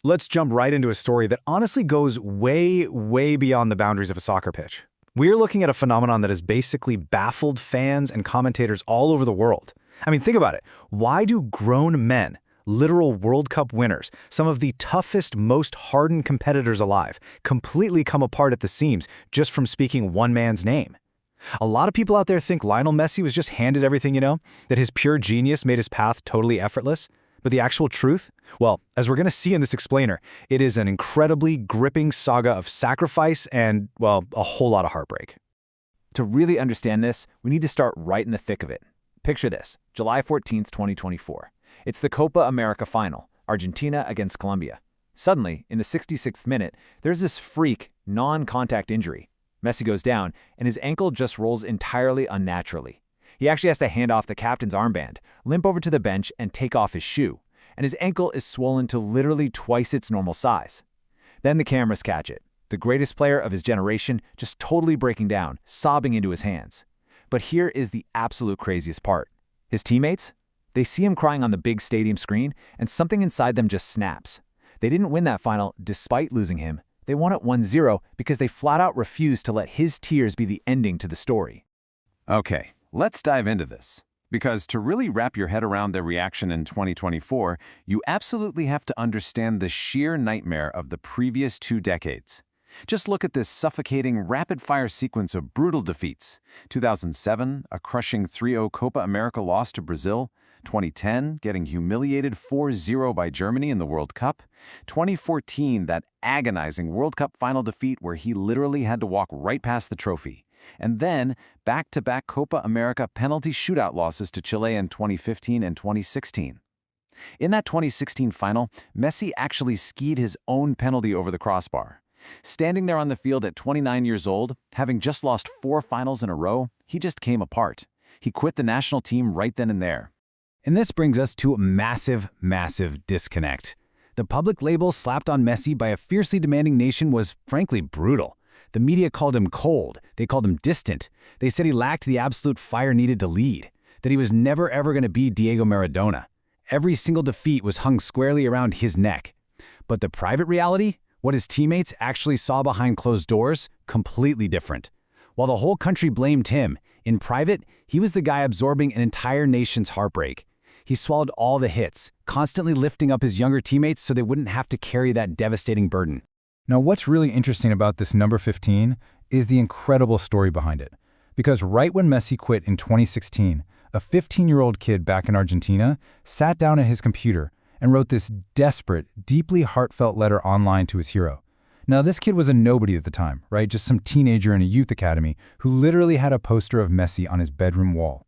Let's jump right into a story that honestly goes way, way beyond the boundaries of a soccer pitch. We're looking at a phenomenon that has basically baffled fans and commentators all over the world. I mean, think about it. Why do grown men, literal World Cup winners, some of the toughest, most hardened competitors alive, completely come apart at the seams just from speaking one man's name? A lot of people out there think Lionel Messi was just handed everything, that his pure genius made his path totally effortless. But the actual truth? Well, as we're going to see in this explainer, it is an incredibly gripping saga of sacrifice and, well, a whole lot of heartbreak. To really understand this, we need to start right in the thick of it. Picture this, July 14th, 2024. It's the Copa America final, Argentina against Colombia. Suddenly, in the 66th minute, there's this freak, non-contact injury. Messi goes down, and his ankle just rolls entirely unnaturally. He actually has to hand off the captain's armband, limp over to the bench, and take off his shoe, and his ankle is swollen to literally twice its normal size. Then the cameras catch it. The greatest player of his generation just totally breaking down, sobbing into his hands. But here is the absolute craziest part. His teammates? They see him crying on the big stadium screen, and something inside them just snaps. They didn't win that final despite losing him. They won it 1-0 because they flat out refused to let his tears be the ending to the story. Okay, let's dive into this. Because to really wrap your head around their reaction in 2024, you absolutely have to understand the sheer nightmare of the previous 2 decades. Just look at this suffocating, rapid-fire sequence of brutal defeats. 2007, a crushing 3-0 Copa America loss to Brazil. 2010, getting humiliated 4-0 by Germany in the World Cup. 2014, that agonizing World Cup final defeat where he literally had to walk right past the trophy. And then, back-to-back Copa America penalty shootout losses to Chile in 2015 and 2016. In that 2016 final, Messi actually skied his own penalty over the crossbar. Standing there on the field at 29 years old, having just lost 4 finals in a row, he just came apart. He quit the national team right then and there. And this brings us to a massive, massive disconnect. The public label slapped on Messi by a fiercely demanding nation was, frankly, brutal. The media called him cold. They called him distant. They said he lacked the absolute fire needed to lead, that he was never ever going to be Diego Maradona. Every single defeat was hung squarely around his neck. But the private reality, what his teammates actually saw behind closed doors, completely different. While the whole country blamed him, in private, he was the guy absorbing an entire nation's heartbreak. He swallowed all the hits, constantly lifting up his younger teammates so they wouldn't have to carry that devastating burden. Now, what's really interesting about this number 15 is the incredible story behind it. Because right when Messi quit in 2016, a 15-year-old kid back in Argentina sat down at his computer and wrote this desperate, deeply heartfelt letter online to his hero. Now, this kid was a nobody at the time, right? Just some teenager in a youth academy who literally had a poster of Messi on his bedroom wall.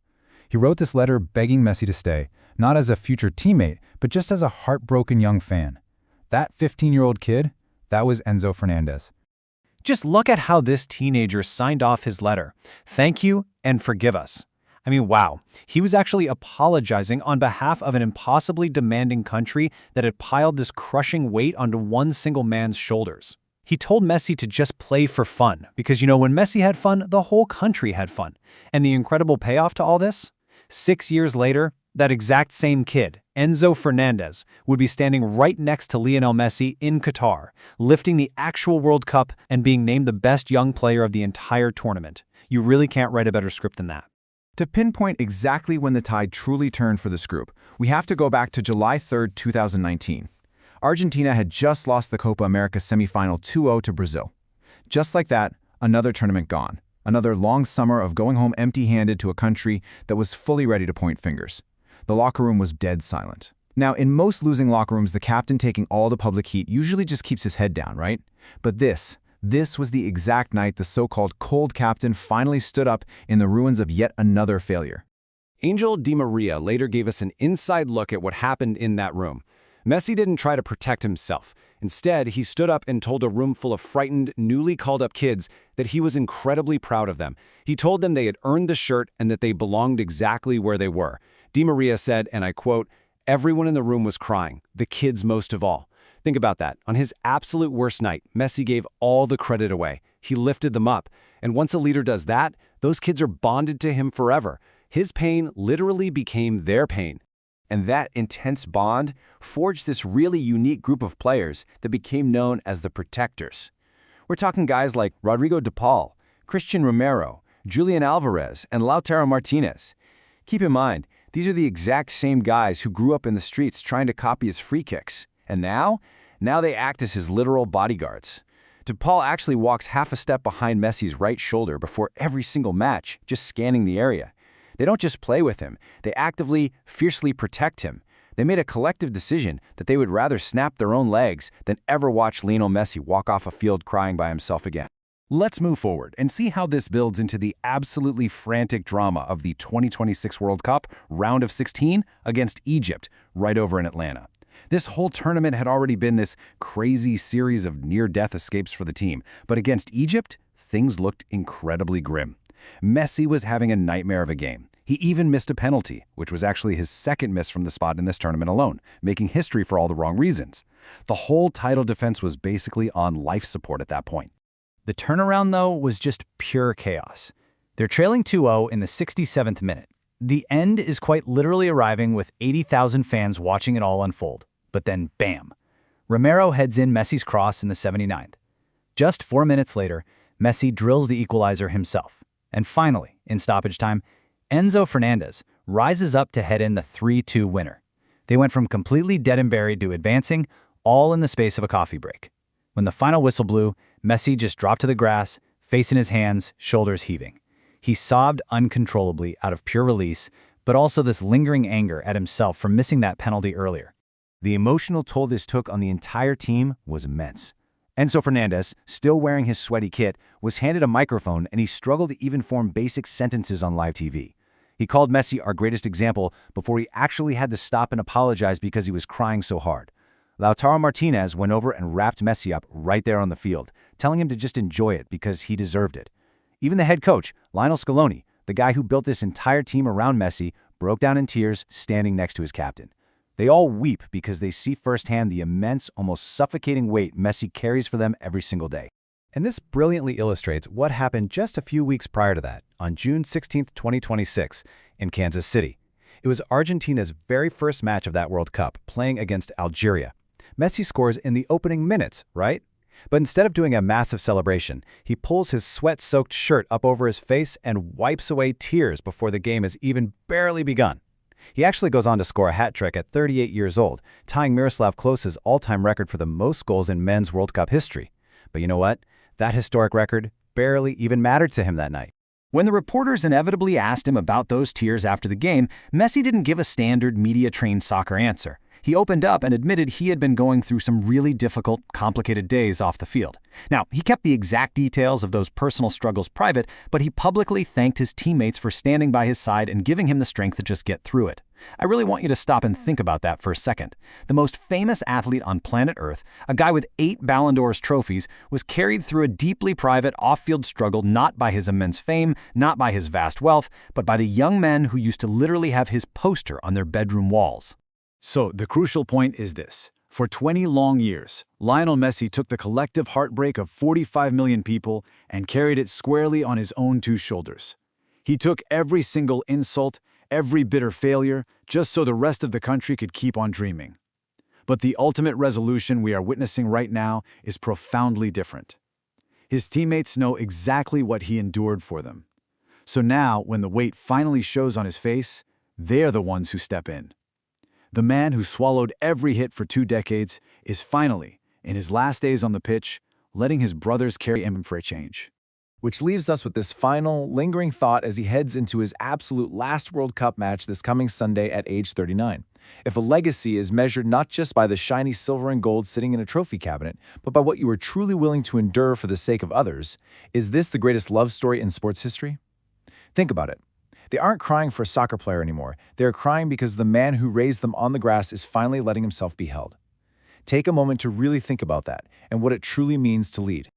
He wrote this letter begging Messi to stay, not as a future teammate, but just as a heartbroken young fan. That 15-year-old kid, that was Enzo Fernández. Just look at how this teenager signed off his letter. Thank you and forgive us. I mean, wow. He was actually apologizing on behalf of an impossibly demanding country that had piled this crushing weight onto one single man's shoulders. He told Messi to just play for fun, because when Messi had fun, the whole country had fun. And the incredible payoff to all this? 6 years later, that exact same kid, Enzo Fernández, would be standing right next to Lionel Messi in Qatar, lifting the actual World Cup and being named the best young player of the entire tournament. You really can't write a better script than that. To pinpoint exactly when the tide truly turned for this group, we have to go back to July 3, 2019. Argentina had just lost the Copa America semifinal 2-0 to Brazil. Just like that, another tournament gone. Another long summer of going home empty-handed to a country that was fully ready to point fingers. The locker room was dead silent. Now, in most losing locker rooms, the captain taking all the public heat usually just keeps his head down, right? But this was the exact night the so-called cold captain finally stood up in the ruins of yet another failure. Angel Di Maria later gave us an inside look at what happened in that room. Messi didn't try to protect himself. Instead, he stood up and told a room full of frightened, newly called-up kids that he was incredibly proud of them. He told them they had earned the shirt and that they belonged exactly where they were. Di Maria said, and I quote, "Everyone in the room was crying, the kids most of all." Think about that. On his absolute worst night, Messi gave all the credit away. He lifted them up. And once a leader does that, those kids are bonded to him forever. His pain literally became their pain. And that intense bond forged this really unique group of players that became known as the Protectors. We're talking guys like Rodrigo de Paul, Christian Romero, Julian Alvarez, and Lautaro Martinez. Keep in mind, these are the exact same guys who grew up in the streets trying to copy his free kicks. And now they act as his literal bodyguards. De Paul actually walks half a step behind Messi's right shoulder before every single match, just scanning the area. They don't just play with him, they actively, fiercely protect him. They made a collective decision that they would rather snap their own legs than ever watch Lionel Messi walk off a field crying by himself again. Let's move forward and see how this builds into the absolutely frantic drama of the 2026 World Cup round of 16 against Egypt right over in Atlanta. This whole tournament had already been this crazy series of near-death escapes for the team, but against Egypt, things looked incredibly grim. Messi was having a nightmare of a game. He even missed a penalty, which was actually his second miss from the spot in this tournament alone, making history for all the wrong reasons. The whole title defense was basically on life support at that point. The turnaround, though, was just pure chaos. They're trailing 2-0 in the 67th minute. The end is quite literally arriving with 80,000 fans watching it all unfold. But then, bam! Romero heads in Messi's cross in the 79th. Just 4 minutes later, Messi drills the equalizer himself. And finally, in stoppage time, Enzo Fernández rises up to head in the 3-2 winner. They went from completely dead and buried to advancing, all in the space of a coffee break. When the final whistle blew, Messi just dropped to the grass, face in his hands, shoulders heaving. He sobbed uncontrollably out of pure release, but also this lingering anger at himself for missing that penalty earlier. The emotional toll this took on the entire team was immense. Enzo Fernández, still wearing his sweaty kit, was handed a microphone and he struggled to even form basic sentences on live TV. He called Messi our greatest example before he actually had to stop and apologize because he was crying so hard. Lautaro Martinez went over and wrapped Messi up right there on the field, telling him to just enjoy it because he deserved it. Even the head coach, Lionel Messi, the guy who built this entire team around Messi, broke down in tears standing next to his captain. They all weep because they see firsthand the immense, almost suffocating weight Messi carries for them every single day. And this brilliantly illustrates what happened just a few weeks prior to that, on June 16, 2026, in Kansas City. It was Argentina's very first match of that World Cup, playing against Algeria. Messi scores in the opening minutes, right? But instead of doing a massive celebration, he pulls his sweat-soaked shirt up over his face and wipes away tears before the game has even barely begun. He actually goes on to score a hat-trick at 38 years old, tying Miroslav Klose's all-time record for the most goals in men's World Cup history. But you know what? That historic record barely even mattered to him that night. When the reporters inevitably asked him about those tears after the game, Messi didn't give a standard media-trained soccer answer. He opened up and admitted he had been going through some really difficult, complicated days off the field. Now, he kept the exact details of those personal struggles private, but he publicly thanked his teammates for standing by his side and giving him the strength to just get through it. I really want you to stop and think about that for a second. The most famous athlete on planet Earth, a guy with 8 Ballon d'Or trophies, was carried through a deeply private off-field struggle not by his immense fame, not by his vast wealth, but by the young men who used to literally have his poster on their bedroom walls. So the crucial point is this. For 20 long years, Lionel Messi took the collective heartbreak of 45 million people and carried it squarely on his own 2 shoulders. He took every single insult, every bitter failure, just so the rest of the country could keep on dreaming. But the ultimate resolution we are witnessing right now is profoundly different. His teammates know exactly what he endured for them. So now, when the weight finally shows on his face, they're the ones who step in. The man who swallowed every hit for 2 decades is finally, in his last days on the pitch, letting his brothers carry him for a change. Which leaves us with this final, lingering thought as he heads into his absolute last World Cup match this coming Sunday at age 39. If a legacy is measured not just by the shiny silver and gold sitting in a trophy cabinet, but by what you were truly willing to endure for the sake of others, is this the greatest love story in sports history? Think about it. They aren't crying for a soccer player anymore. They're crying because the man who raised them on the grass is finally letting himself be held. Take a moment to really think about that and what it truly means to lead.